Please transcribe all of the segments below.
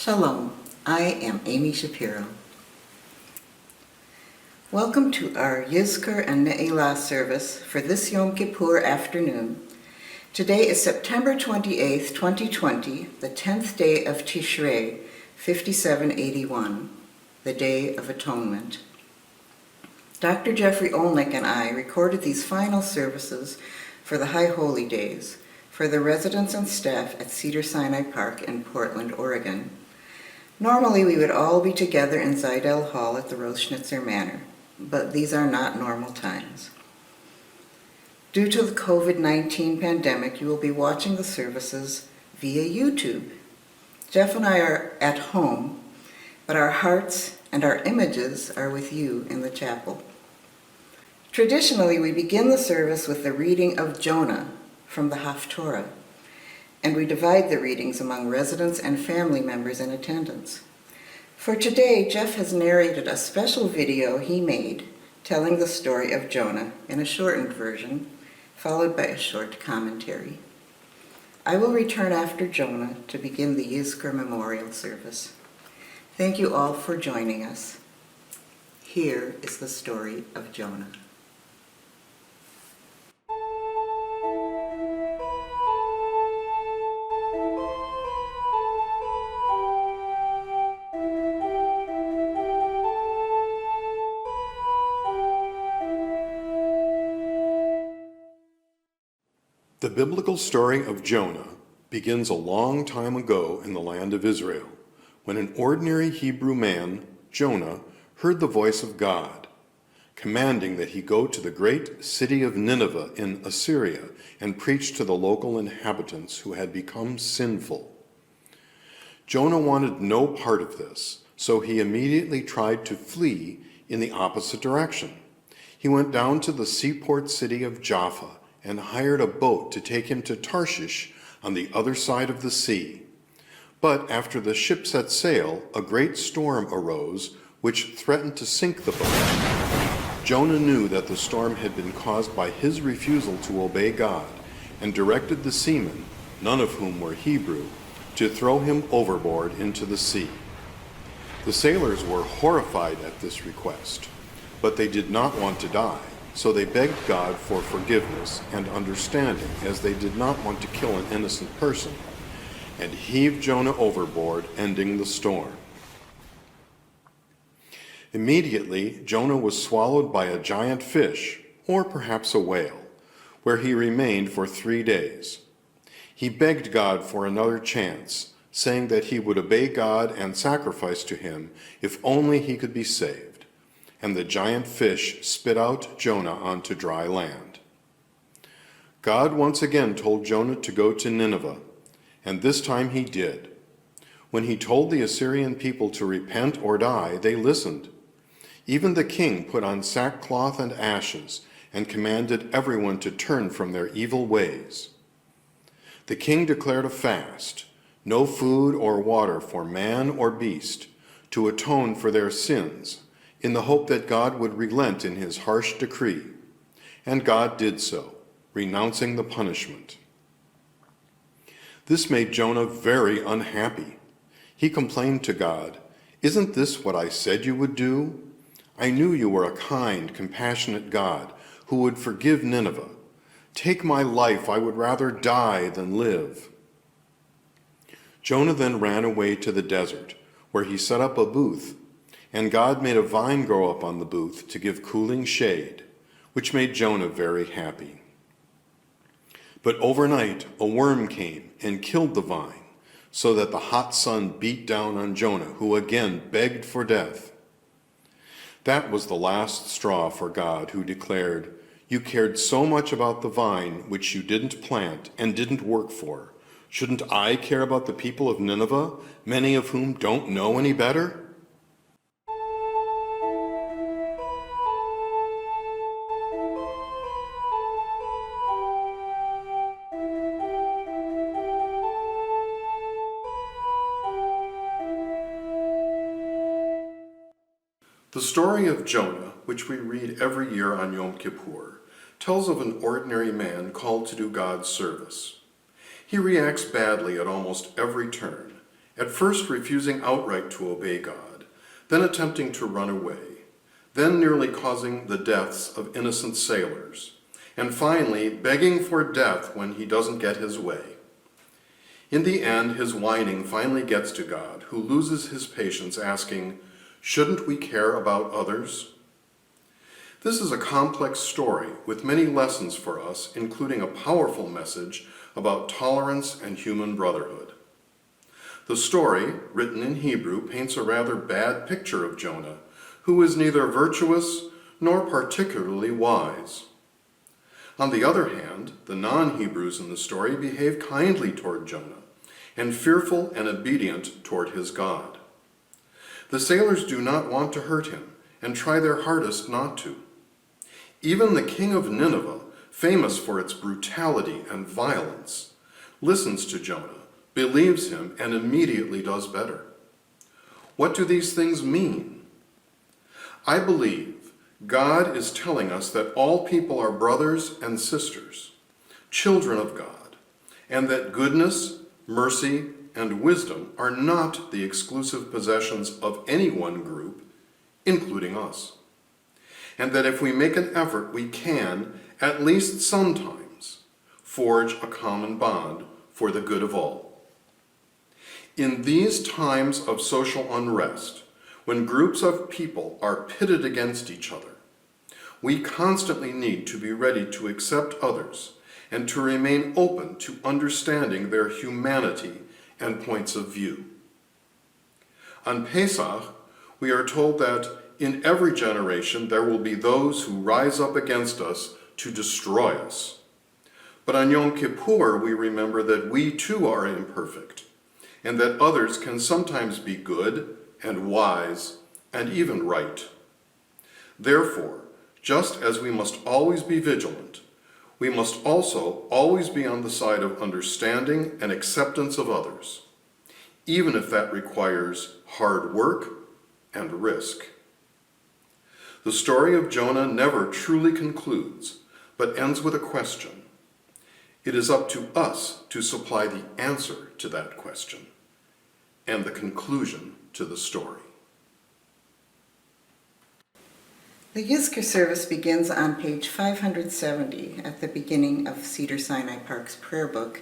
Shalom, I am Amy Shapiro. Welcome to our Yizkor and Neilah service for this Yom Kippur afternoon. Today is September 28th, 2020, the 10th day of Tishrei, 5781, the Day of Atonement. Dr. Jeffrey Olenick and I recorded these final services for the High Holy Days for the residents and staff at Cedar Sinai Park in Portland, Oregon. Normally we would all be together in Ziedel Hall at the Rose Schnitzer Manor, but these are not normal times. Due to the COVID-19 pandemic, you will be watching the services via YouTube. Jeff and I are at home, but our hearts and our images are with you in the chapel. Traditionally, we begin the service with the reading of Jonah from the Havdalah, and we divide the readings among residents and family members in attendance. For today, Jeff has narrated a special video he made telling the story of Jonah in a shortened version, followed by a short commentary. I will return after Jonah to begin the Yizkor Memorial Service. Thank you all for joining us. Here is the story of Jonah. The biblical story of Jonah begins a long time ago in the land of Israel, when an ordinary Hebrew man, Jonah, heard the voice of God, commanding that he go to the great city of Nineveh in Assyria and preach to the local inhabitants who had become sinful. Jonah wanted no part of this, so he immediately tried to flee in the opposite direction. He went down to the seaport city of Jaffa and hired a boat to take him to Tarshish on the other side of the sea. But after the ship set sail, a great storm arose, which threatened to sink the boat. Jonah knew that the storm had been caused by his refusal to obey God, and directed the seamen, none of whom were Hebrew, to throw him overboard into the sea. The sailors were horrified at this request, but they did not want to die. So they begged God for forgiveness and understanding, as they did not want to kill an innocent person, and heaved Jonah overboard, ending the storm. Immediately, Jonah was swallowed by a giant fish, or perhaps a whale, where he remained for 3 days. He begged God for another chance, saying that he would obey God and sacrifice to him if only he could be saved. And the giant fish spit out Jonah onto dry land. God once again told Jonah to go to Nineveh, and this time he did. When he told the Assyrian people to repent or die, they listened. Even the king put on sackcloth and ashes and commanded everyone to turn from their evil ways. The king declared a fast, no food or water for man or beast, to atone for their sins, in the hope that God would relent in his harsh decree. And God did so, renouncing the punishment. This made Jonah very unhappy. He complained to God, "Isn't this what I said you would do? I knew you were a kind, compassionate God who would forgive Nineveh. Take my life, I would rather die than live." Jonah then ran away to the desert, where he set up a booth, and God made a vine grow up on the booth to give cooling shade, which made Jonah very happy. But overnight a worm came and killed the vine, so that the hot sun beat down on Jonah, who again begged for death. That was the last straw for God, who declared, "You cared so much about the vine which you didn't plant and didn't work for. Shouldn't I care about the people of Nineveh, many of whom don't know any better?" The story of Jonah, which we read every year on Yom Kippur, tells of an ordinary man called to do God's service. He reacts badly at almost every turn, at first refusing outright to obey God, then attempting to run away, then nearly causing the deaths of innocent sailors, and finally begging for death when he doesn't get his way. In the end, his whining finally gets to God, who loses his patience, asking, "Shouldn't we care about others?" This is a complex story with many lessons for us, including a powerful message about tolerance and human brotherhood. The story, written in Hebrew, paints a rather bad picture of Jonah, who is neither virtuous nor particularly wise. On the other hand, the non-Hebrews in the story behave kindly toward Jonah, and fearful and obedient toward his God. The sailors do not want to hurt him, and try their hardest not to. Even the king of Nineveh, famous for its brutality and violence, listens to Jonah, believes him, and immediately does better. What do these things mean? I believe God is telling us that all people are brothers and sisters, children of God, and that goodness, mercy, and wisdom are not the exclusive possessions of any one group, including us. And that if we make an effort, we can, at least sometimes, forge a common bond for the good of all. In these times of social unrest, when groups of people are pitted against each other, we constantly need to be ready to accept others and to remain open to understanding their humanity and points of view. On Pesach, we are told that in every generation there will be those who rise up against us to destroy us. But on Yom Kippur, we remember that we too are imperfect, and that others can sometimes be good and wise and even right. Therefore, just as we must always be vigilant, we must also always be on the side of understanding and acceptance of others, even if that requires hard work and risk. The story of Jonah never truly concludes, but ends with a question. It is up to us to supply the answer to that question and the conclusion to the story. The Yizkor service begins on page 570 at the beginning of Cedar Sinai Park's prayer book,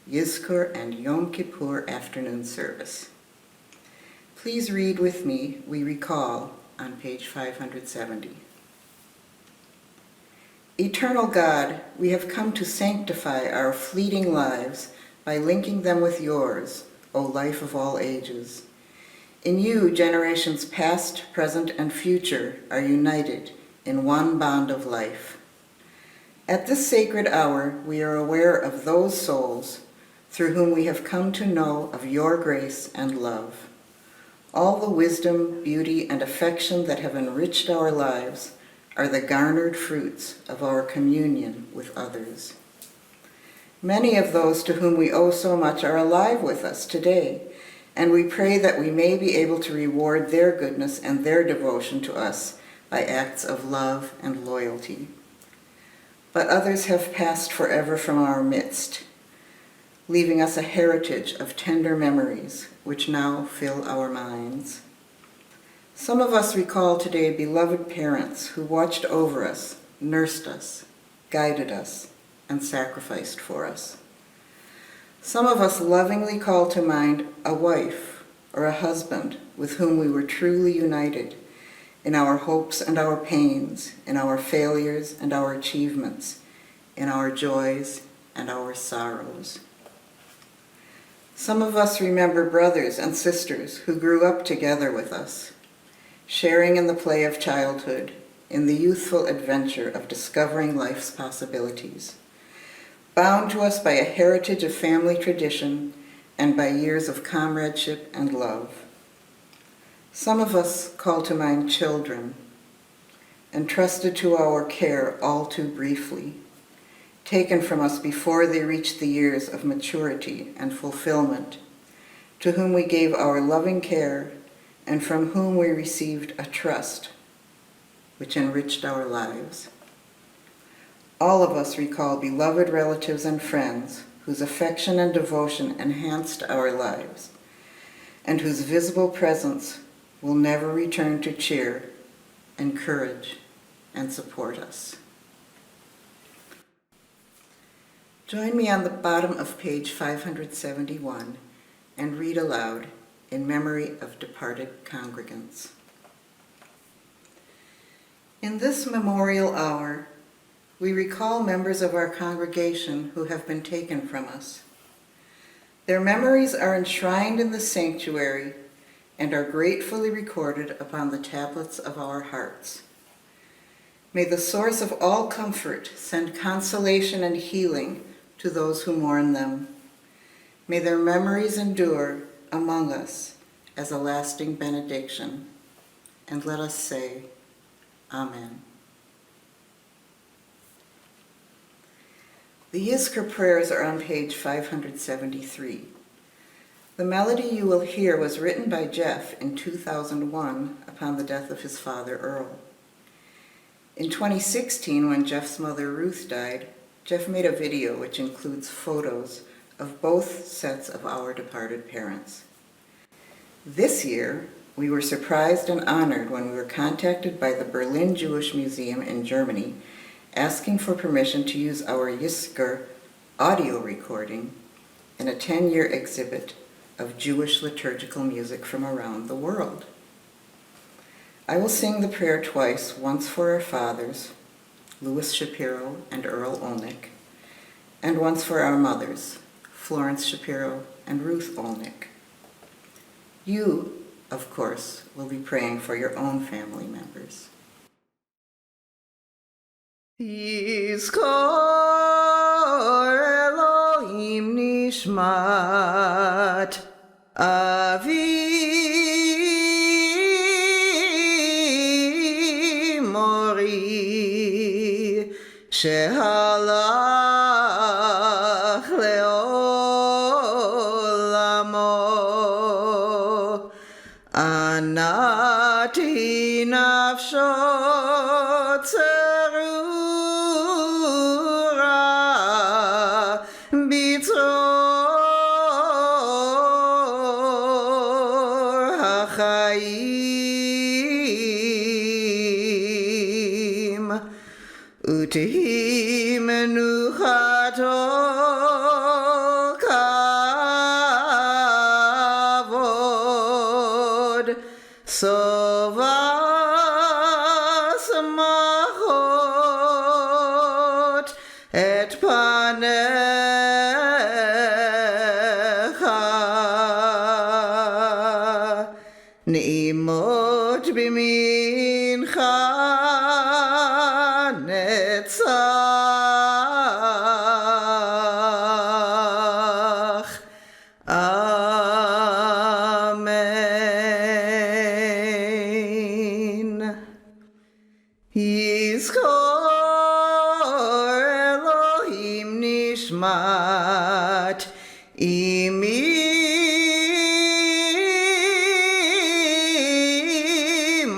Yizkor and Yom Kippur Afternoon Service. Please read with me, we recall, on page 570. Eternal God, we have come to sanctify our fleeting lives by linking them with yours, O life of all ages. In you, generations past, present, and future are united in one bond of life. At this sacred hour, we are aware of those souls through whom we have come to know of your grace and love. All the wisdom, beauty, and affection that have enriched our lives are the garnered fruits of our communion with others. Many of those to whom we owe so much are alive with us today, and we pray that we may be able to reward their goodness and their devotion to us by acts of love and loyalty. But others have passed forever from our midst, leaving us a heritage of tender memories which now fill our minds. Some of us recall today beloved parents who watched over us, nursed us, guided us, and sacrificed for us. Some of us lovingly call to mind a wife or a husband with whom we were truly united in our hopes and our pains, in our failures and our achievements, in our joys and our sorrows. Some of us remember brothers and sisters who grew up together with us, sharing in the play of childhood, in the youthful adventure of discovering life's possibilities, bound to us by a heritage of family tradition and by years of comradeship and love. Some of us call to mind children, entrusted to our care all too briefly, taken from us before they reached the years of maturity and fulfillment, to whom we gave our loving care and from whom we received a trust which enriched our lives. All of us recall beloved relatives and friends whose affection and devotion enhanced our lives, and whose visible presence will never return to cheer, encourage, and support us. Join me on the bottom of page 571 and read aloud in memory of departed congregants. In this memorial hour, we recall members of our congregation who have been taken from us. Their memories are enshrined in the sanctuary and are gratefully recorded upon the tablets of our hearts. May the source of all comfort send consolation and healing to those who mourn them. May their memories endure among us as a lasting benediction. And let us say, Amen. The Yizkor prayers are on page 573. The melody you will hear was written by Jeff in 2001 upon the death of his father, Earl. In 2016, when Jeff's mother, Ruth, died, Jeff made a video which includes photos of both sets of our departed parents. This year, we were surprised and honored when we were contacted by the Berlin Jewish Museum in Germany, asking for permission to use our Yizkor audio recording in a 10-year exhibit of Jewish liturgical music from around the world. I will sing the prayer twice, once for our fathers, Louis Shapiro and Earl Olenick, and once for our mothers, Florence Shapiro and Ruth Olenick. You, of course, will be praying for your own family members. Yizkor Elohim nishmat Avi Mori shehalach leolamo anati nafsho tzerura bitzor hachayim utehi menuchato kavod sovas machot et panecha neimot bimincha netzach. Amen. Yizkor Elohim nishmat imi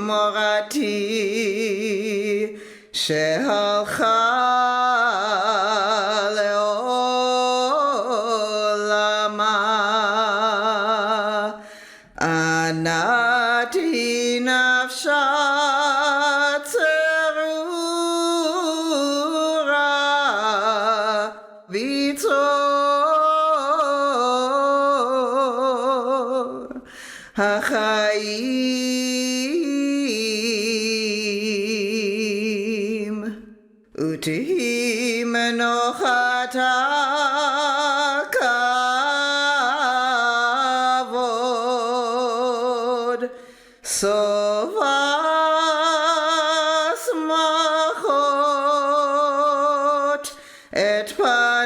morati shehalcha leolama anati nafsha tzerura vitzor hachayim utehi menochata kavod sovas machot et panecha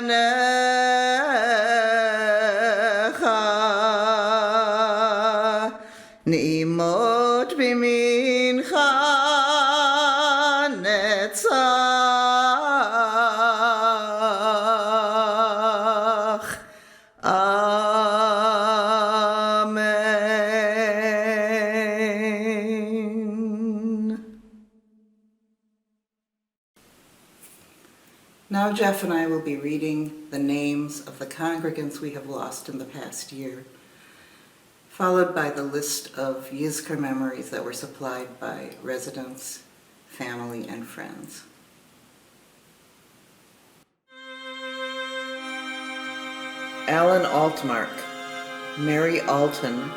neimot bimincha netzach. Amen. Now Jeff and I will be reading the names of the congregants we have lost in the past year. followed by the list of Yizkor memories that were supplied by residents, family, and friends. Alan Altmark, Mary Alton,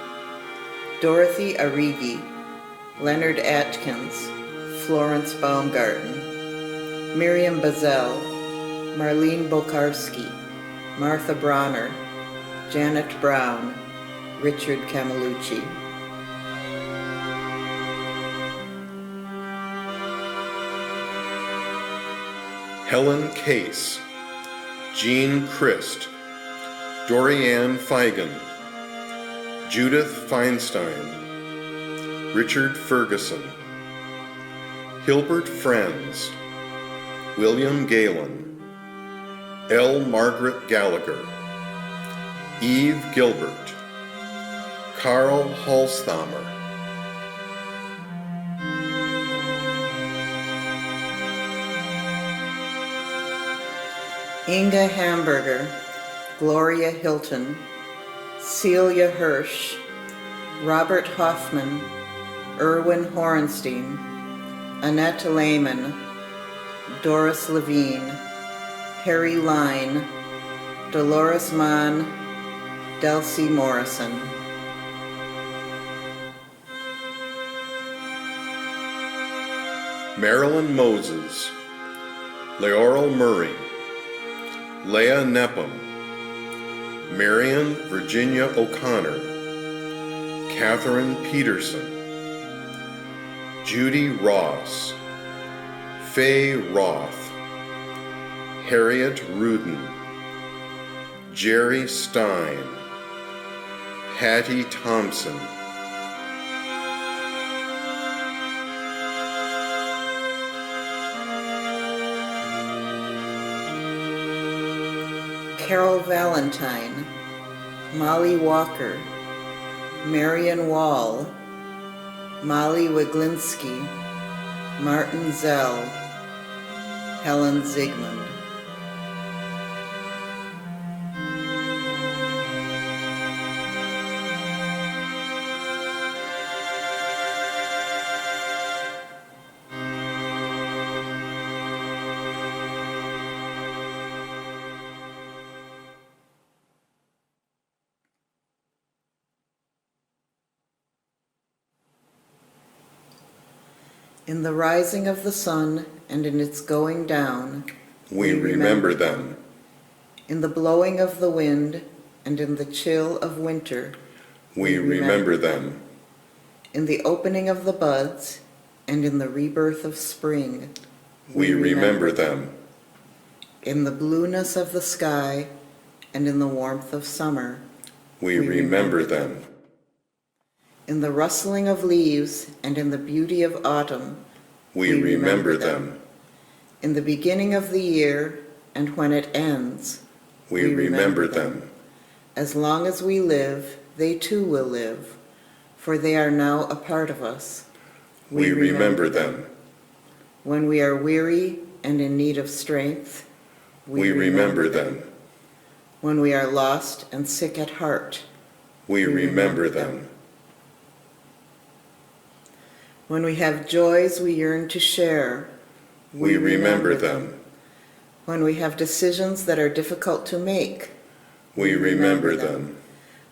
Dorothy Arrighi, Leonard Atkins, Florence Baumgarten, Miriam Bazell, Marlene Bokarski, Martha Bronner, Janet Brown, Richard Camelucci. Helen Case, Jean Christ, Dorianne Feigen, Judith Feinstein, Richard Ferguson, Hilbert Friends, William Galen, L. Margaret Gallagher, Eve Gilbert, Carl Holsthammer. Inga Hamburger, Gloria Hilton, Celia Hirsch, Robert Hoffman, Erwin Horenstein, Annette Lehman, Doris Levine, Harry Line, Dolores Mann, Delcy Morrison. Marilyn Moses, Leoral Murray, Leah Nepham, Marion Virginia O'Connor, Catherine Peterson, Judy Ross, Faye Roth, Harriet Rudin, Jerry Stein, Patty Thompson, Carol Valentine, Molly Walker, Marion Wall, Molly Wiglinski, Martin Zell, Helen Zygmunt. In the rising of the sun and in its going down, we remember them. In the blowing of the wind and in the chill of winter, We remember them. In the opening of the buds and in the rebirth of spring, We remember them. In the blueness of the sky and in the warmth of summer, We remember them. in the rustling of leaves and in the beauty of autumn, We remember them. in the beginning of the year and when it ends, We remember them. As long as we live, they too will live, for they are now a part of us. We remember them. When we are weary and in need of strength, We remember them. When we are lost and sick at heart, We remember them. when we have joys we yearn to share, We remember them. when we have decisions that are difficult to make, We remember them.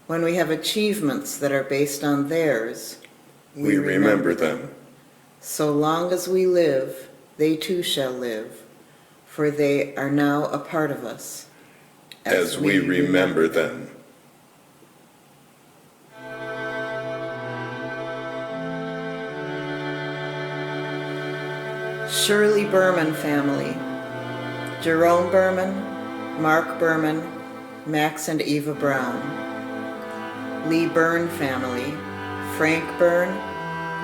when we have achievements that are based on theirs, We remember them. so long as we live, they too shall live, for they are now a part of us. As we remember them. Shirley Berman family, Jerome Berman, Mark Berman, Max and Eva Brown. Lee Byrne family, Frank Byrne,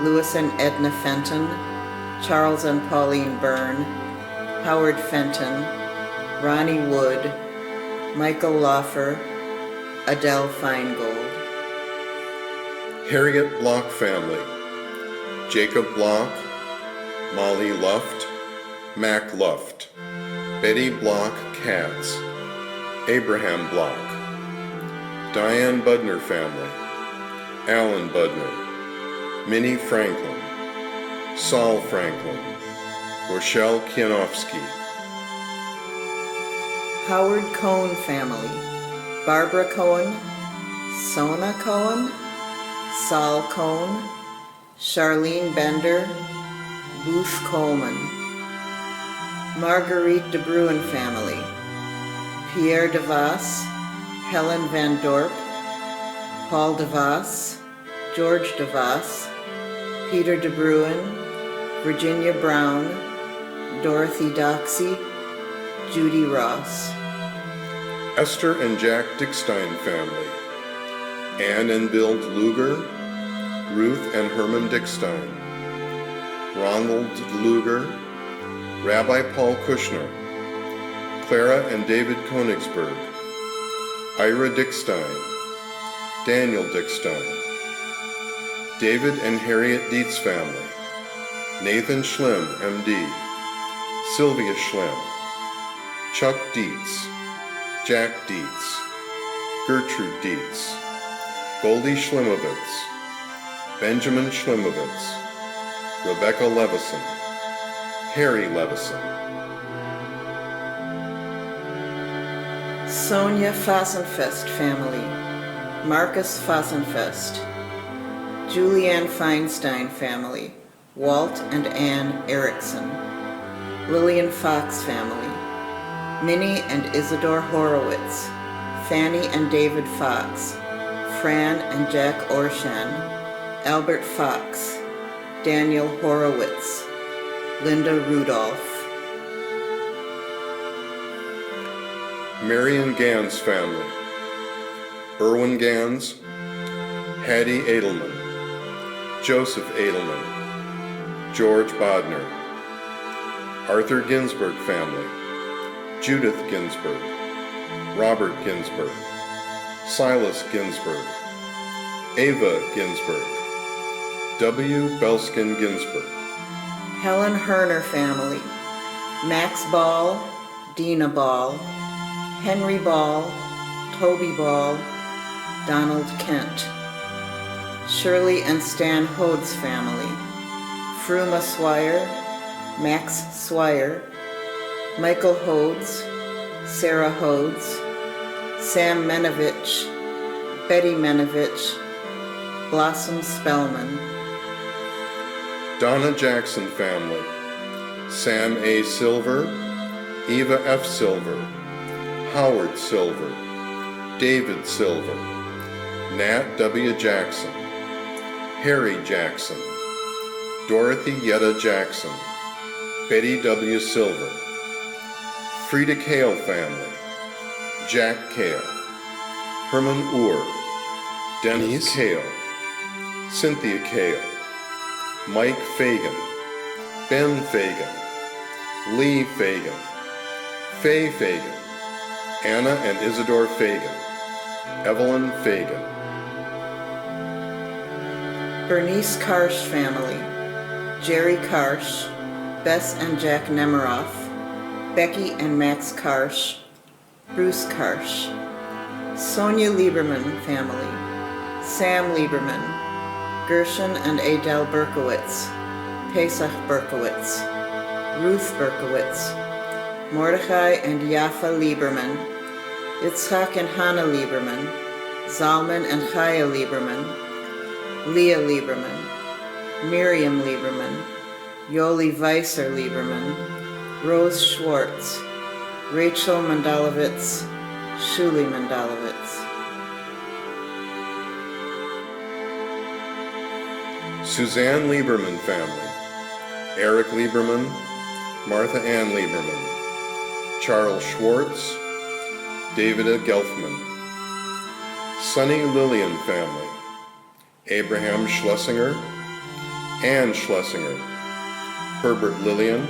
Louis and Edna Fenton, Charles and Pauline Byrne, Howard Fenton, Ronnie Wood, Michael Loffer, Adele Feingold. Harriet Block family, Jacob Block, Molly Luft, Mac Luft, Betty Block Katz, Abraham Block, Diane Budner family, Alan Budner, Minnie Franklin, Saul Franklin, Rochelle Kianowski, Howard Cohen family, Barbara Cohen, Sona Cohen, Saul Cohen, Charlene Bender, Booth Coleman, Marguerite de Bruin family, Pierre DeVos, Helen Van Dorp, Paul DeVos, George DeVos, Peter de Bruin, Virginia Brown, Dorothy Doxey, Judy Ross. Esther and Jack Dickstein family, Ann and Bill Luger, Ruth and Herman Dickstein, Ronald Luger, Rabbi Paul Kushner, Clara and David Konigsberg, Ira Dickstein, Daniel Dickstein, David and Harriet Dietz family, Nathan Schlimm, M.D., Sylvia Schlimm, Chuck Dietz, Jack Dietz, Gertrude Dietz, Goldie Schlimovitz, Benjamin Schlimovitz, Rebecca Levison, Harry Levison, Sonia Fossenfest family, Marcus Fossenfest, Julianne Feinstein family, Walt and Ann Erickson, Lillian Fox family, Minnie and Isidore Horowitz, Fanny and David Fox, Fran and Jack Orshan, Albert Fox, Daniel Horowitz, Linda Rudolph. Marion Gans family, Erwin Gans, Hattie Edelman, Joseph Edelman, George Bodner, Arthur Ginsburg family, Judith Ginsburg, Robert Ginsburg, Silas Ginsburg, Ava Ginsburg, W. Belskin Ginsburg, Helen Herner family, Max Ball, Dina Ball, Henry Ball, Toby Ball, Donald Kent, Shirley and Stan Hodes family, Fruma Swire, Max Swire, Michael Hodes, Sarah Hodes, Sam Menovich, Betty Menovich, Blossom Spellman. Donna Jackson family, Sam A. Silver, Eva F. Silver, Howard Silver, David Silver, Nat W. Jackson, Harry Jackson, Dorothy Yetta Jackson, Betty W. Silver, Frida Kale family, Jack Kale, Herman Uhr, Dennis Kale, Cynthia Kale, Mike Fagan, Ben Fagan, Lee Fagan, Faye Fagan, Anna and Isidore Fagan, Evelyn Fagan. Bernice Karsh family, Jerry Karsh, Bess and Jack Nemiroff, Becky and Max Karsh, Bruce Karsh. Sonia Lieberman family, Sam Lieberman, Gershon and Adele Berkowitz, Pesach Berkowitz, Ruth Berkowitz, Mordechai and Yafa Lieberman, Yitzhak and Hannah Lieberman, Zalman and Chaya Lieberman, Leah Lieberman, Miriam Lieberman, Yoli Weiser Lieberman, Rose Schwartz, Rachel Mandalovitz, Shuli Mandalovitz. Suzanne Lieberman family, Eric Lieberman, Martha Ann Lieberman, Charles Schwartz, David Gelfman. Sonny Lillian family, Abraham Schlesinger, Ann Schlesinger, Herbert Lillian,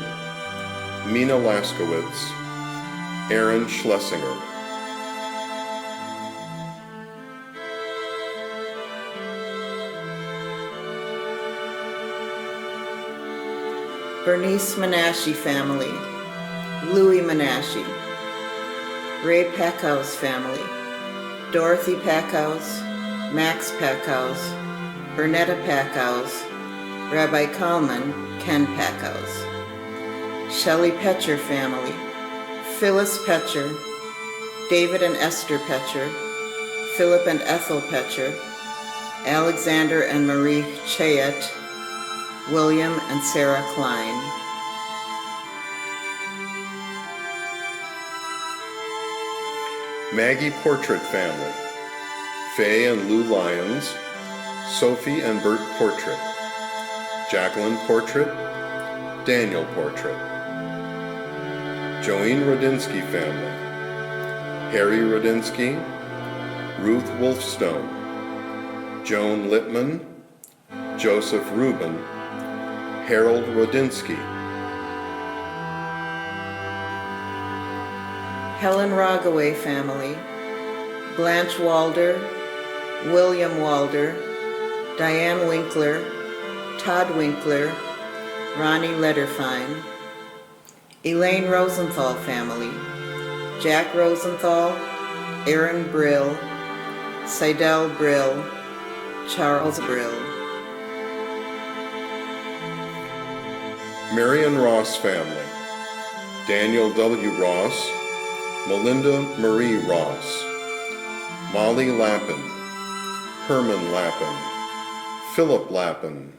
Mina Laskowitz, Aaron Schlesinger. Bernice Menashe family, Louis Menashe. Ray Packhouse family, Dorothy Packhouse, Max Packhouse, Bernetta Packhouse, Rabbi Kalman, Ken Packhouse. Shelley Petcher family, Phyllis Petcher, David and Esther Petcher, Philip and Ethel Petcher, Alexander and Marie Chayet, William and Sarah Klein. Maggie Portrait family, Faye and Lou Lyons, Sophie and Bert Portrait, Jacqueline Portrait, Daniel Portrait. Joeen Rodinsky family, Harry Rodinsky, Ruth Wolfstone, Joan Lippman, Joseph Rubin, Harold Rodinsky. Helen Rogaway family, Blanche Walder, William Walder, Diane Winkler, Todd Winkler, Ronnie Letterfine. Elaine Rosenthal family, Jack Rosenthal, Aaron Brill, Seidel Brill, Charles Brill. Marion Ross family, Daniel W. Ross, Melinda Marie Ross, Molly Lappin, Herman Lappin, Philip Lappin,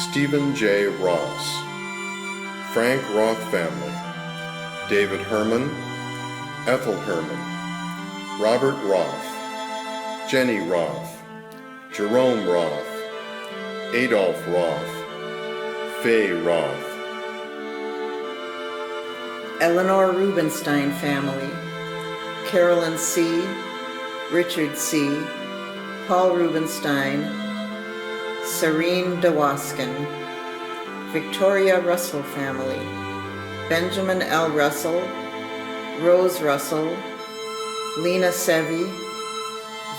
Stephen J. Ross. Frank Roth family, David Herman, Ethel Herman, Robert Roth, Jenny Roth, Jerome Roth, Adolph Roth, Faye Roth. Eleanor Rubenstein family, Carolyn C., Richard C., Paul Rubenstein, Serene DeWaskin. Victoria Russell family, Benjamin L. Russell, Rose Russell, Lena Sevi,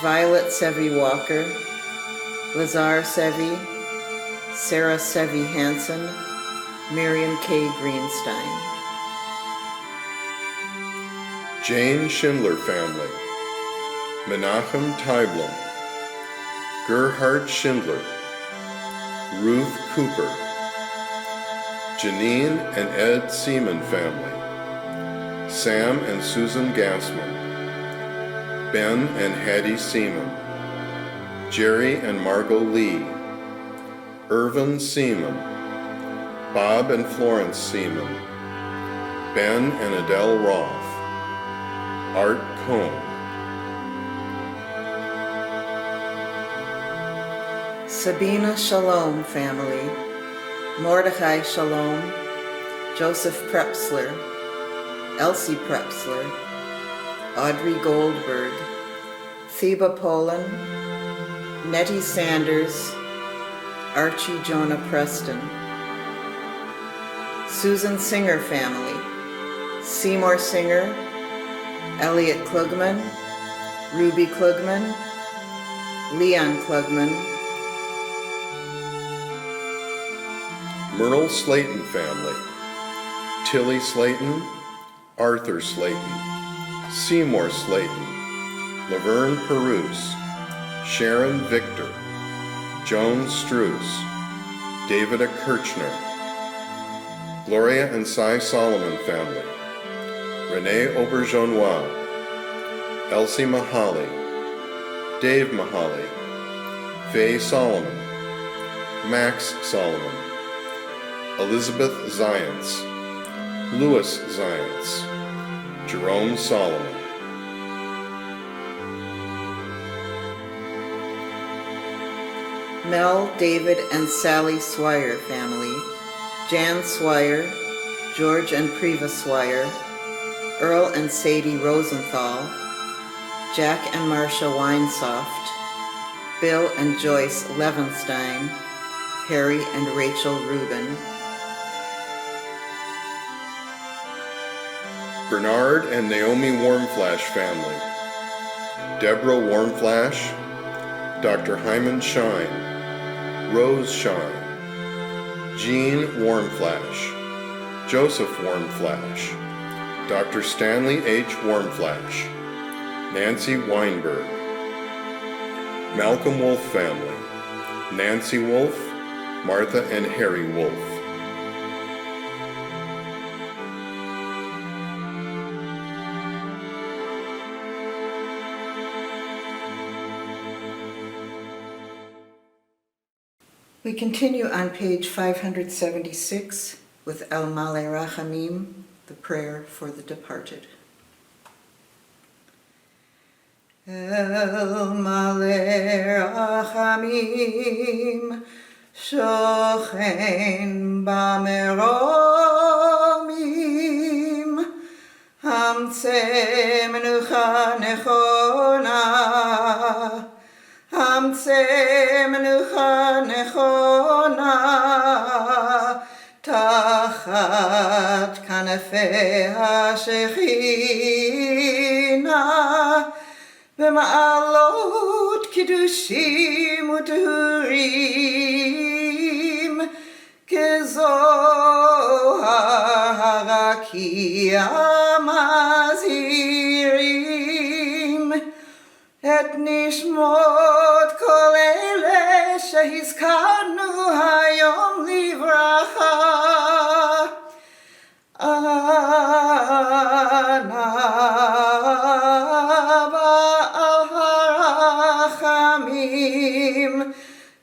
Violet Sevi Walker, Lazar Sevi, Sarah Sevi Hansen, Miriam K. Greenstein. Jane Schindler family, Menachem Teiblum, Gerhard Schindler, Ruth Cooper, Janine and Ed Seaman family, Sam and Susan Gassman, Ben and Hattie Seaman, Jerry and Margot Lee, Irvin Seaman, Bob and Florence Seaman, Ben and Adele Roth, Art Cohn. Sabina Shalom family, Mordechai Shalom, Joseph Prepsler, Elsie Prepsler, Audrey Goldberg, Theba Poland, Nettie Sanders, Archie Jonah Preston. Susan Singer family, Seymour Singer, Elliot Klugman, Ruby Klugman, Leon Klugman. Merle Slayton family, Tilly Slayton, Arthur Slayton, Seymour Slayton, Laverne Perouse, Sharon Victor, Joan Struess, David Kirchner. Gloria and Cy Solomon family, Renee Auberjonois, Elsie Mahaly, Dave Mahaly, Faye Solomon, Max Solomon, Elizabeth Zients, Louis Zients, Jerome Solomon. Mel, David, and Sally Swire family, Jan Swire, George and Priva Swire, Earl and Sadie Rosenthal, Jack and Marcia Winesoft, Bill and Joyce Levenstein, Harry and Rachel Rubin. Bernard and Naomi Warmflash family, Deborah Warmflash, Dr. Hyman Shine, Rose Shine, Jean Warmflash, Joseph Warmflash, Dr. Stanley H. Warmflash, Nancy Weinberg. Malcolm Wolf family, Nancy Wolf, Martha and Harry Wolf. We continue on page 576 with El Male Rachamim, the prayer for the departed. El Male Rachamim, Shochen Bameromim, Hamtze Menucha Nechona, Hamtze Menucha Nechona, Tachat Kanefei HaShechina, V'ma'alot Kiddushim U'Tehurim, Kezohar Harakia Mazirim, Et Nishmot Kol Ele Shehizkarnu Hayom Livracha, Ana Ba'al Harachamim,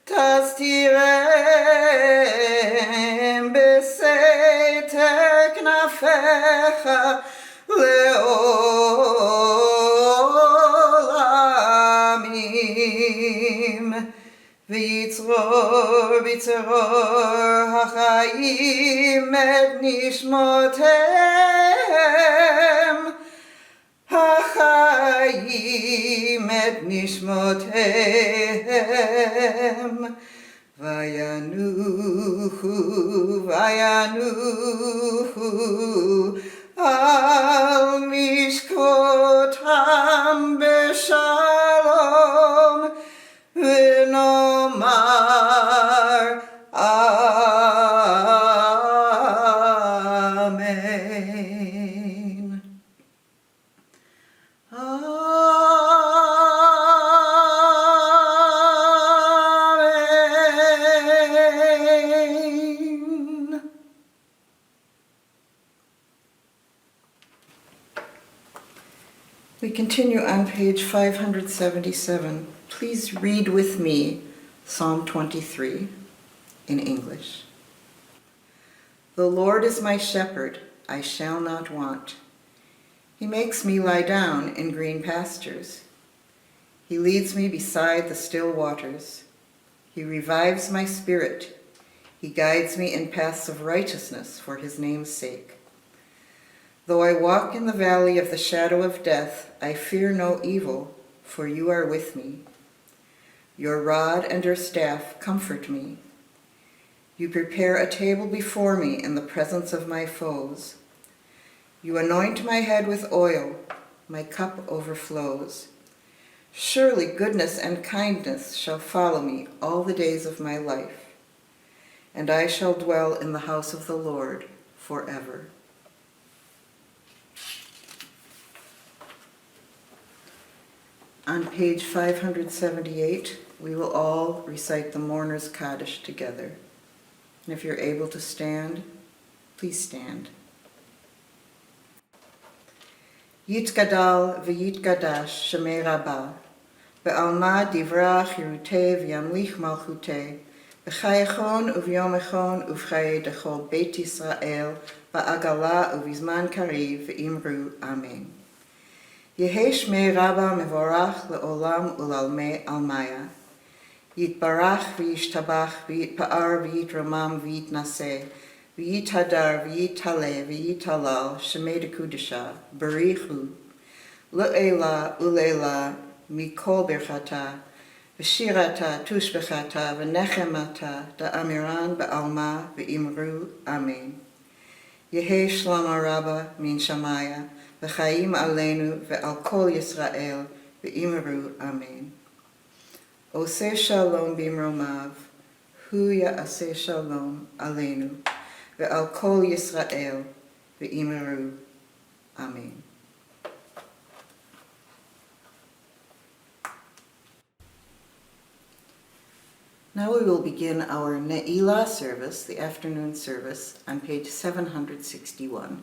Tastirem B'Seter Knafecha Le'olamim, V'yitzror b'tzoror hachayim et nishmotem, hachayim et nishmotem, vayanuchu, vayanuchu, al mishkotam b'shalom, v'nomar Amen. Amen. We continue on page 577. Please read with me Psalm 23 in English. The Lord is my shepherd, I shall not want. He makes me lie down in green pastures. He leads me beside the still waters. He revives my spirit. He guides me in paths of righteousness for his name's sake. Though I walk in the valley of the shadow of death, I fear no evil, for you are with me. Your rod and your staff comfort me. You prepare a table before me in the presence of my foes. You anoint my head with oil, my cup overflows. Surely goodness and kindness shall follow me all the days of my life, and I shall dwell in the house of the Lord forever. On page 578, we will all recite the Mourner's Kaddish together. And if you're able to stand, please stand. Yitgadal v'yitgadash shemei rabbah, be'alma divra chirutei v'yamlich malchutei, b'chayechon u'v'yom echon u'v'chaye dechol Beit Yisrael, ba'agala u'v'zman kariv v'imru Amen. Yehei shmei rabbah mevorach le'olam u'lalmei almaya. Yitbarach v'yishtabach v'yitpa'ar v'yitramam v'yitnaseh v'yithadar v'yitale v'yitalal shemei dekudesha barichu le'ela u'leila mikol birchata v'shirata tushbechata v'nechemata da'amiran ba'alma v'imru Amen. Yehei shlama rabba min shamaya v'chaim aleinu ve'al kol Yisrael v'imru Amen. Oseh shalom bimromav, hu ya'aseh shalom aleinu, ve'al kol Yisrael, ve'imeru. Amen. Now we will begin our Neilah service, the afternoon service, on page 761.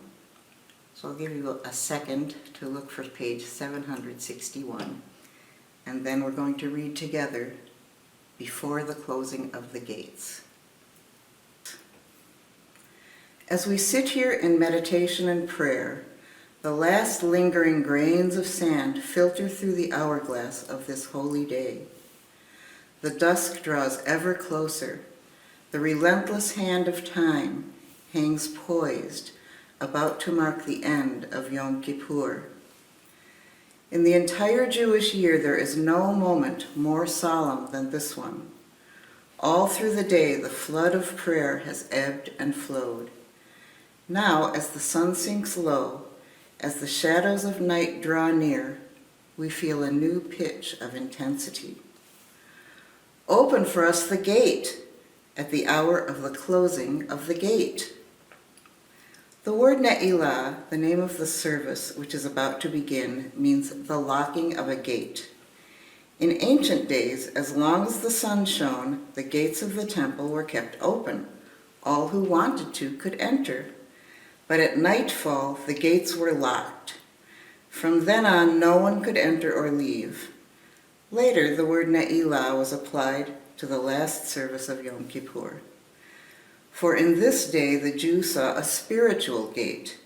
So I'll give you a second to look for page 761, and then we're going to read together before the closing of the gates. As we sit here in meditation and prayer, the last lingering grains of sand filter through the hourglass of this holy day. The dusk draws ever closer. The relentless hand of time hangs poised, about to mark the end of Yom Kippur. In the entire Jewish year, there is no moment more solemn than this one. All through the day, the flood of prayer has ebbed and flowed. Now, as the sun sinks low, as the shadows of night draw near, we feel a new pitch of intensity. Open for us the gate at the hour of the closing of the gate. The word Neilah, the name of the service which is about to begin, means the locking of a gate. In ancient days, as long as the sun shone, the gates of the temple were kept open. All who wanted to could enter. But at nightfall, the gates were locked. From then on, no one could enter or leave. Later, the word Neilah was applied to the last service of Yom Kippur. For in this day, the Jew saw a spiritual gate,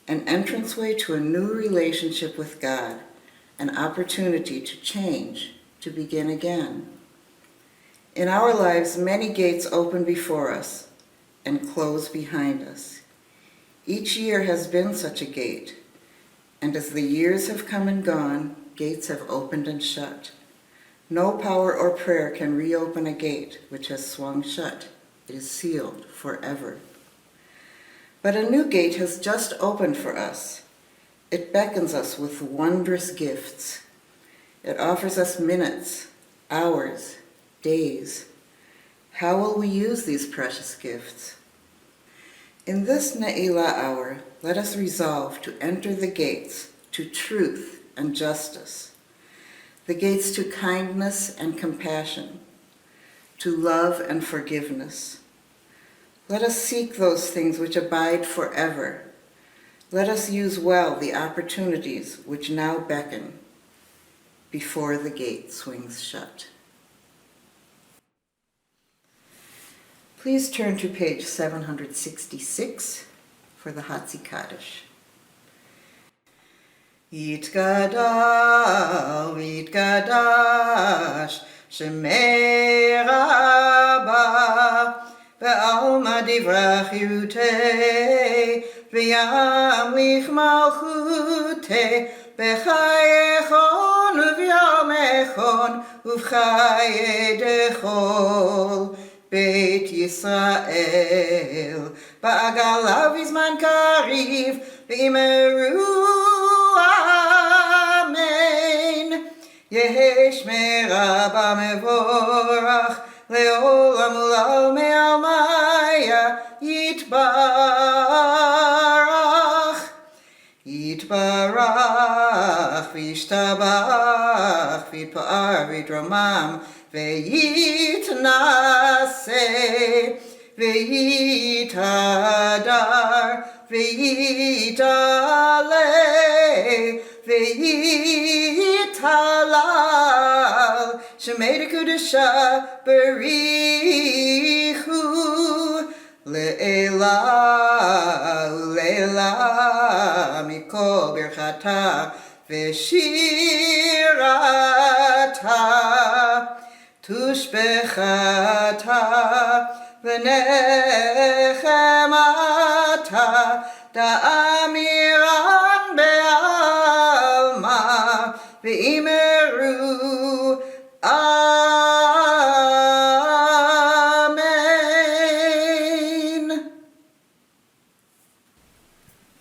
an entranceway to a new relationship with God, an opportunity to change, to begin again. In our lives, many gates open before us and close behind us. Each year has been such a gate, and as the years have come and gone, gates have opened and shut. No power or prayer can reopen a gate which has swung shut. It is sealed forever. But a new gate has just opened for us. It beckons us with wondrous gifts. It offers us minutes, hours, days. How will we use these precious gifts? In this Neilah hour, let us resolve to enter the gates to truth and justice, the gates to kindness and compassion, to love and forgiveness. Let us seek those things which abide forever. Let us use well the opportunities which now beckon before the gate swings shut. Please turn to page 766 for the Hatzi Kaddish. Yitgadal v'yitgadash Shemei Rabba ve'alma divrach yirutei v'yamlich malchutei b'chayechon u'v'yamechon u'v'chaye dechol Beit Yisrael ba'agala v'zman kariv v'imeru amen Yehesh merabba mevorach le'olam ulal me'almaya yitbarach yitbarach v'yishtabach v'yitpa'ar v'yitramam ve'yitnase ve'yitadar ve'yitale ve'yitalal shemei dekudesha berichu le'ela u'le'ela mikol birchata ve'shirata tushbechata v'nechemata da'amiran be'alma v'imeru amen.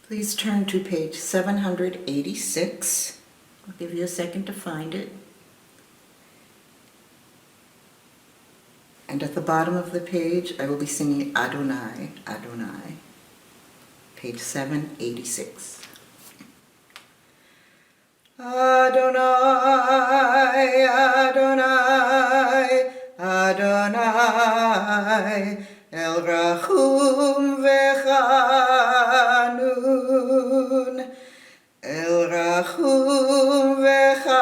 Please turn to page 786. I'll give you a second to find it. And at the bottom of the page, I will be singing Adonai, Adonai, page 786. Adonai, Adonai, Adonai, El Rachum Vechanun, El Rachum Vechanun,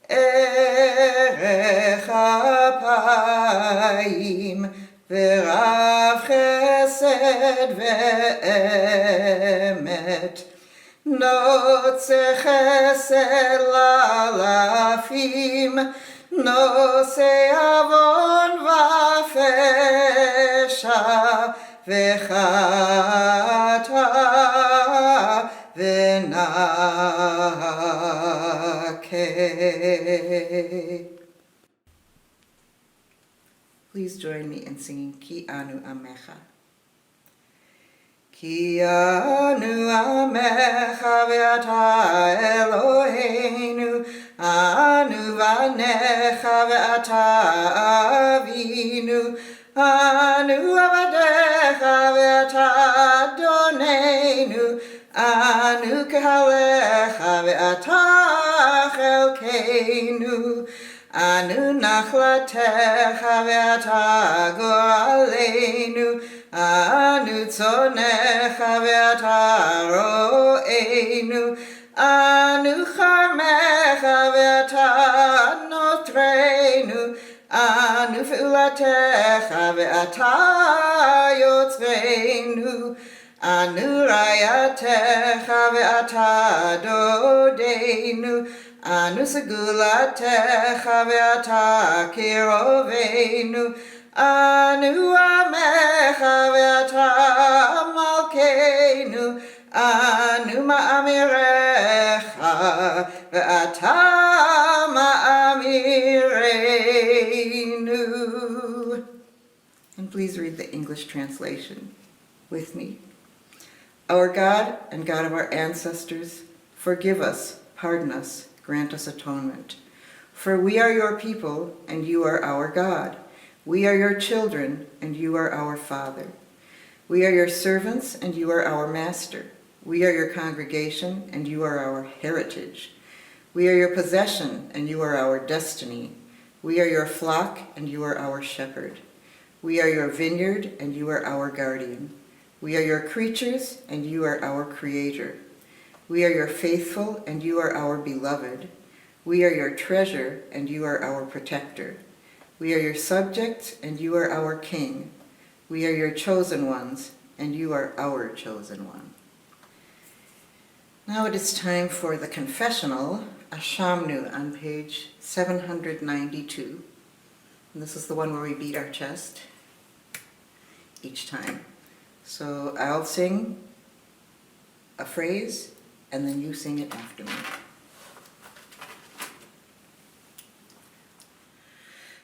Erech Apayim, Verav Chesed Ve'emet, Notze Chesed Lalafim, Nose Avon Vafesha, Vechata Venake. Please join me in singing Ki Anu Amecha. Ki anu amecha ve'ata Eloheinu, anu vanecha ve'ata avinu, anu avadecha ve'ata Adonenu, anu kahalecha ve'ata chelkeinu, anu nachlatecha ve'ata goraleinu, Anu tzonecha ve'ata ro'einu, Anu charmecha ve'ata notreinu, Anu fe'ulatecha ve'ata yotzreinu, Anu rayatecha ve'ata dodeinu, Anu segulatecha ve'ata kiroveinu, Anu amecha ve'ata malkeinu, Anu ma'amirecha ve'ata ma'amireinu. And please read the English translation with me. Our God and God of our ancestors, forgive us, pardon us, grant us atonement. For we are your people, and you are our God. We are your children, and you are our Father. We are your servants, and you are our master. We are your congregation, and you are our heritage. We are your possession, and you are our destiny. We are your flock, and you are our shepherd. We are your vineyard, and you are our guardian. We are your creatures, and you are our creator. We are your faithful, and you are our beloved. We are your treasure, and you are our protector. We are your subjects, and you are our king. We are your chosen ones, and you are our chosen one. Now it is time for the confessional, Ashamnu, on page 792. And this is the one where we beat our chest each time. So I'll sing a phrase, and then you sing it after me.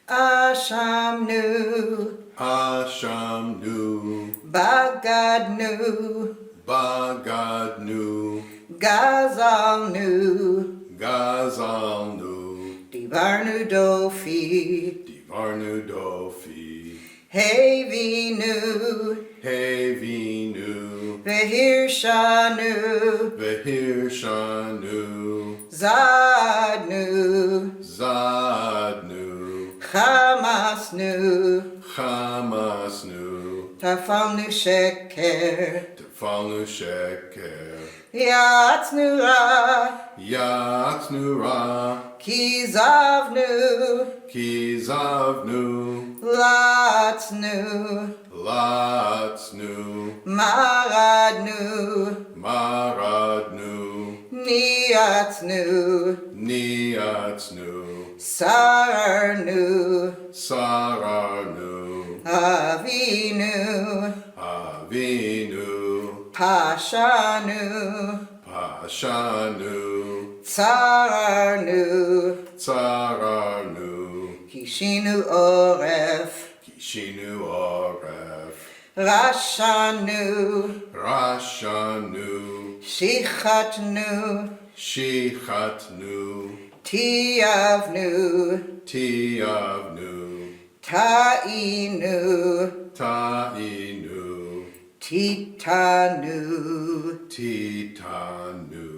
Ashamnu, Ashamnu, Bagadnu, Bagadnu, Gazalnu, Gazalnu, Divarnu Dofi, Divarnu Dofi, Hevinu, Hevinu, Vehirshanu, Vehirshanu, Zadnu, Zadnu, Chamasnu, Chamasnu, Tafalnu Sheker, Tefalnu Sheker, Yatznu Ra, Yatznu Ra, Kizavnu, Kizavnu, Latznu, Latznu, Maradnu, Maradnu, Niatznu, Niatznu, Sararnu, Sararnu, Avinu, Avinu, Pashanu, Pashanu, Tsararnu, Tsararnu, Kishinu Oref, Kishinu Oref, Rashanu, Rashanu, Shichatnu, Shichatnu, Tiavnu, Tiavnu, Ta'inu, Ta'inu, Titanu. Titanu.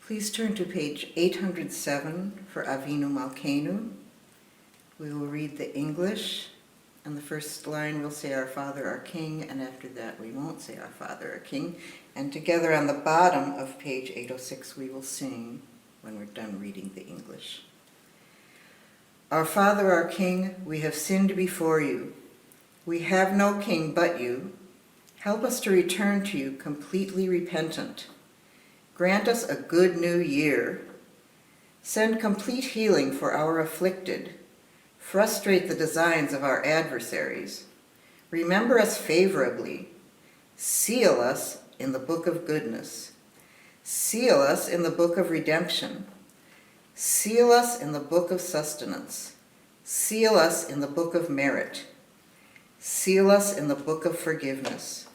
Please turn to page 807 for Avinu Malkeinu. We will read the English, and the first line we'll say Our Father, our King, and after that we won't say Our Father, our King. And together on the bottom of page 806 we will sing when we're done reading the English. Our Father, our King, we have sinned before you. We have no king but you. Help us to return to you completely repentant. Grant us a good new year. Send complete healing for our afflicted. Frustrate the designs of our adversaries. Remember us favorably. Seal us in the book of goodness. Seal us in the book of redemption. Seal us in the book of sustenance. Seal us in the book of merit. Seal us in the book of forgiveness.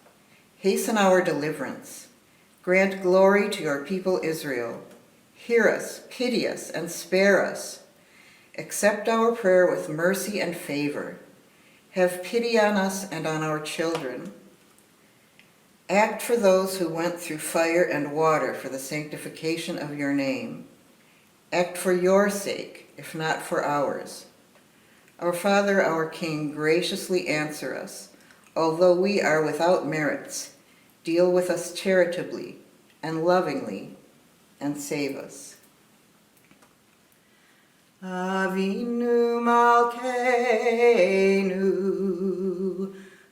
Hasten our deliverance. Grant glory to your people Israel. Hear us, pity us, and spare us. Accept our prayer with mercy and favor. Have pity on us and on our children. Act for those who went through fire and water for the sanctification of your name. Act for your sake, if not for ours. Our Father, our King, graciously answer us. Although we are without merits, deal with us charitably and lovingly, and save us. Avinu Malkeinu,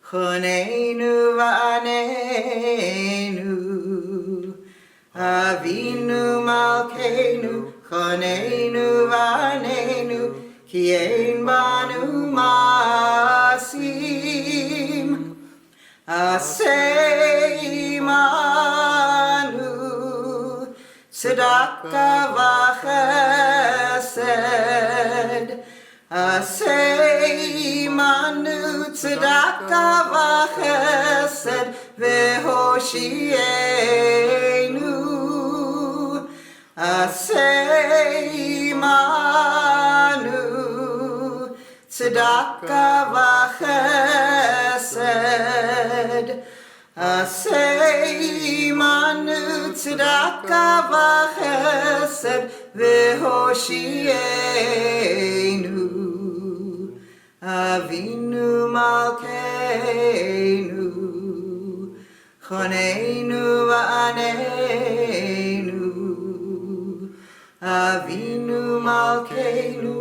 Choneinu Va'anenu. Avinu Malkeinu, Choneinu Va'anenu, Ki ein banu ma'asim. Aseh imanu, tzedakah v'chesed. Aseh imanu, tzedakah v'chesed, v'hoshienu. Aseh imanu, tzedakah v'chesed. Aseh imanu, tzedakah v'chesed, v'hoshienu. Avinu Malkeinu, Choneinu Va'anenu. Avinu Malkeinu,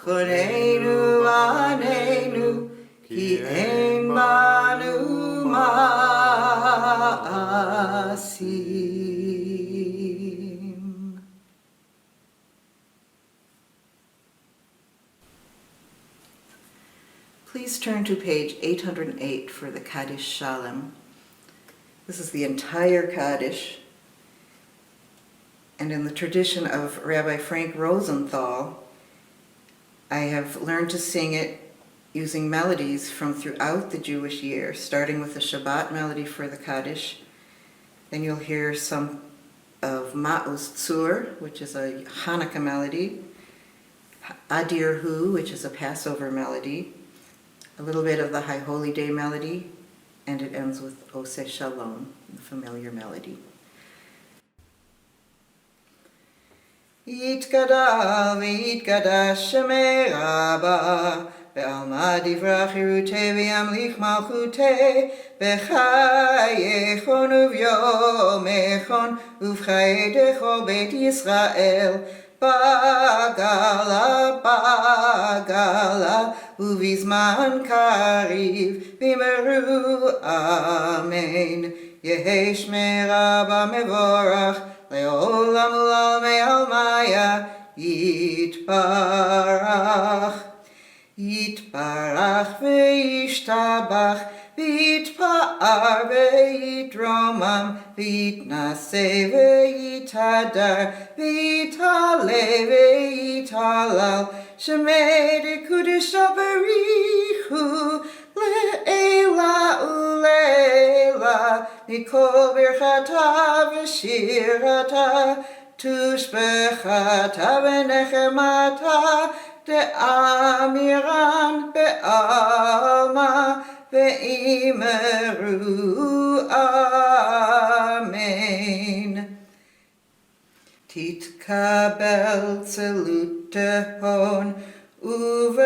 Choneinu Va'anenu, Ki ein banu ma'asim. Please turn to page 808 for the Kaddish Shalom. This is the entire Kaddish, and in the tradition of Rabbi Frank Rosenthal, I have learned to sing it using melodies from throughout the Jewish year, starting with the Shabbat melody for the Kaddish. Then you'll hear some of Ma'oz Tzur, which is a Hanukkah melody, Adir Hu, which is a Passover melody, a little bit of the High Holy Day melody, and it ends with Oseh Shalom, the familiar melody. Yitgadal v'yitgadash Shemei Rabbah, Ve'alma divrach hirutei v'yamlich malchutei, V'chayechon uv'yomechon, uv'chayedecho Beit Yisrael, Bagala, Bagala, uv'izman kariv, v'meru, Amen. Yehi Shmei Rabbah mevorach, Le'olam u'lalmei almaya, Yitbarach. Yitbarach ve'yishtabach, v'yitpa'ar ve'yitromam, v'yitnaseh ve'yitadar, v'yitale ve'yitalal, Shemei dekudesha barichu, le'ela u'le'ela, mikol birchata v'shirata, tushbechata v'nechemata, de'amiran be'alma ve'imeru, Amen. Titkabel zelutehon uveutehon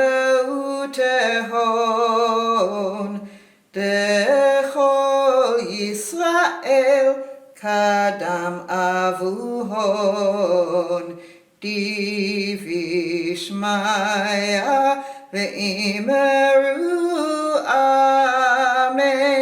dechol Yisrael kadam avuhon divish maya ve'imeru amen.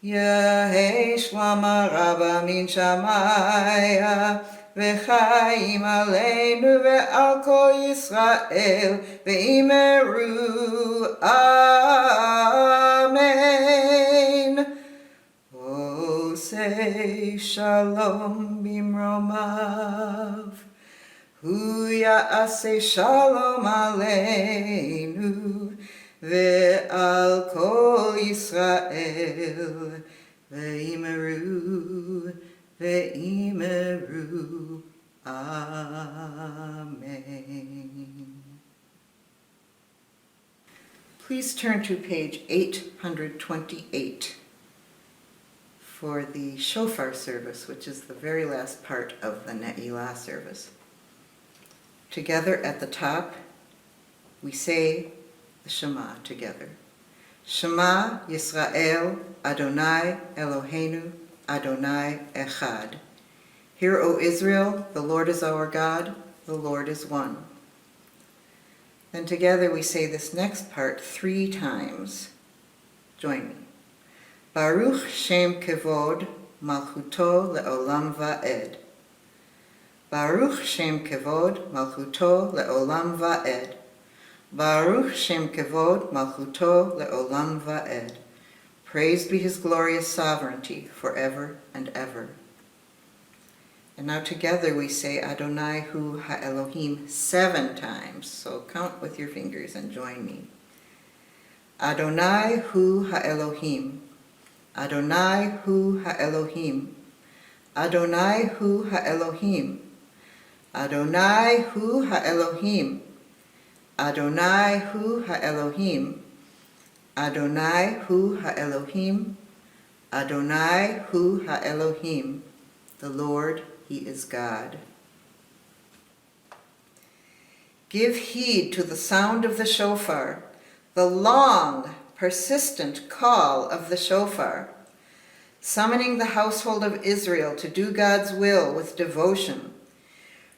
Yehei shlama rabba min shamaya v'chaim aleinu ve'al kol Yisrael ve'imeru amen. Osei shalom bimromav hu ya'aseh shalom aleinu ve'al kol Yisrael ve'imeru amen. Please turn to page 828 for the Shofar Service, which is the very last part of the Neilah service. Together at the top, we say the Shema together. Shema Yisrael, Adonai Eloheinu, Adonai Echad. Hear, O Israel, the Lord is our God, the Lord is one. Then together we say this next part 3 times. Join me. Baruch Shem Kevod Malchuto Le'olam Va'ed. Baruch Shem Kevod Malchuto Le'olam Va'ed. Baruch Shem Kevod Malchuto Le'olam Va'ed. Praised be his glorious sovereignty forever and ever. And now together we say Adonai Hu HaElohim 7 times. So count with your fingers and join me. Adonai Hu HaElohim. Adonai Hu HaElohim. Adonai Hu HaElohim. Adonai Hu HaElohim. Adonai Hu HaElohim. Adonai Hu HaElohim. Adonai Hu HaElohim. The Lord, He is God. Give heed to the sound of the shofar, the long, persistent call of the shofar, summoning the household of Israel to do God's will with devotion.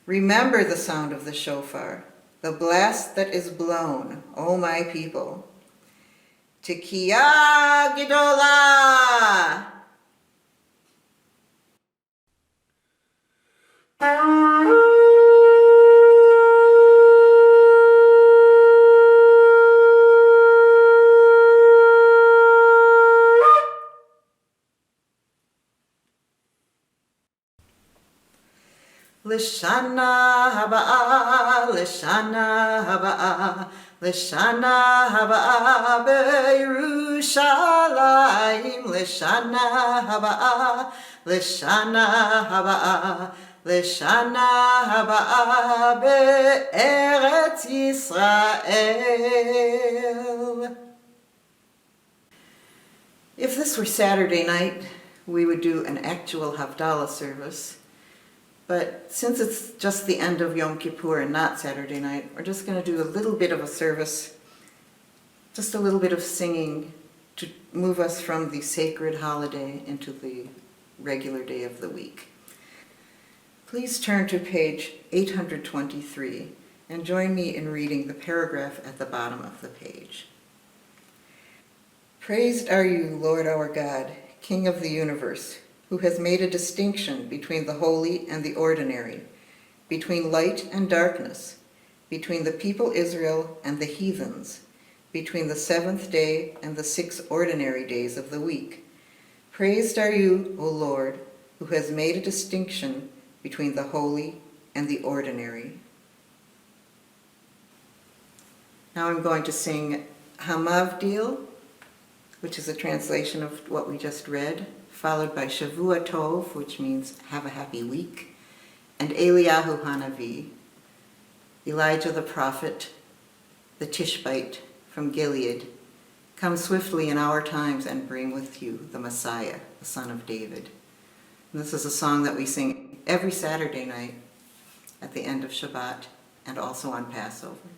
Remember the sound of the shofar, the blast that is blown, O my people. Tikiyah Gidolah! Lishana haba'ah, Lishana haba'ah, Lishana haba'ah beYerushalayim, Lishana haba'ah, Lishana haba'ah, Lishana haba'ah be'eretz Yisrael. If this were Saturday night, we would do an actual Havdalah service. But since it's just the end of Yom Kippur and not Saturday night, we're just going to do a little bit of a service, just a little bit of singing to move us from the sacred holiday into the regular day of the week. Please turn to page 823 and join me in reading the paragraph at the bottom of the page. Praised are you, Lord our God, King of the universe, who has made a distinction between the holy and the ordinary, between light and darkness, between the people Israel and the heathens, between the 7th day and the 6 ordinary days of the week. Praised are you, O Lord, who has made a distinction between the holy and the ordinary. Now I'm going to sing Hamavdil, which is a translation of what we just read, followed by Shavua Tov, which means have a happy week, and Eliyahu Hanavi, Elijah the prophet, the Tishbite from Gilead. Come swiftly in our times and bring with you the Messiah, the son of David. And this is a song that we sing every Saturday night at the end of Shabbat and also on Passover.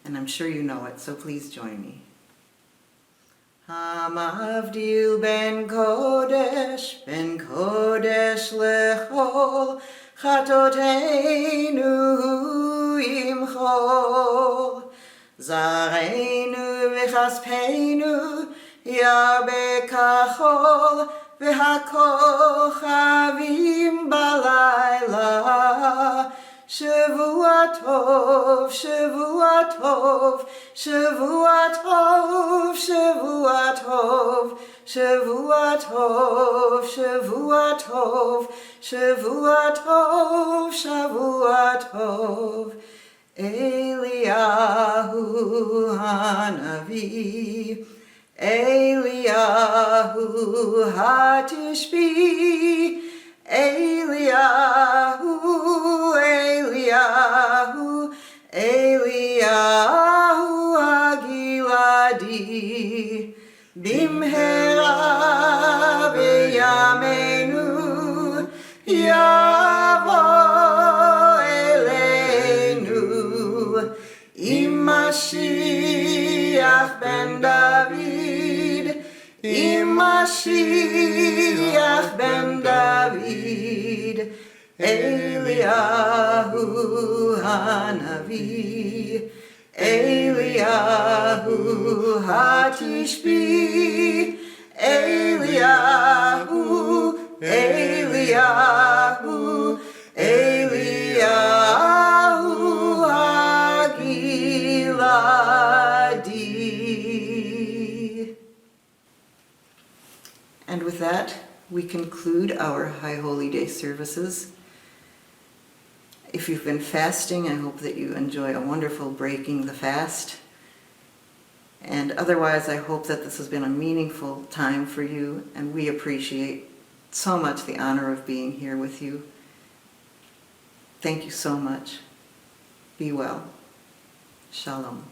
And I'm sure you know it, so please join me. Hamavdil ben kodesh lechol chatoteinu imchol zareinu v'chaspeinu yarbe kachol v'hakochavim balayla Shavua tov, Shavua tov, Shavua tov, Shavua tov, Shavua tov, Shavua tov, Shavua tov, Shavua tov. Eliyahu hanavi, Eliyahu hatishbi, Eliyahu, Eliyahu, Eliyahu Agiladi, Bimhera beyamenu, Yavo Eleinu, Imashiach ben David, Imashiach ben David, Eliyahu hanavi, Eliyahu hatishbi, Eliyahu, Eliyahu, Eliyahu Agiladi. And with that, we conclude our High Holy Day services. If you've been fasting, I hope that you enjoy a wonderful breaking the fast. And otherwise, I hope that this has been a meaningful time for you, and we appreciate so much the honor of being here with you. Thank you so much. Be well. Shalom.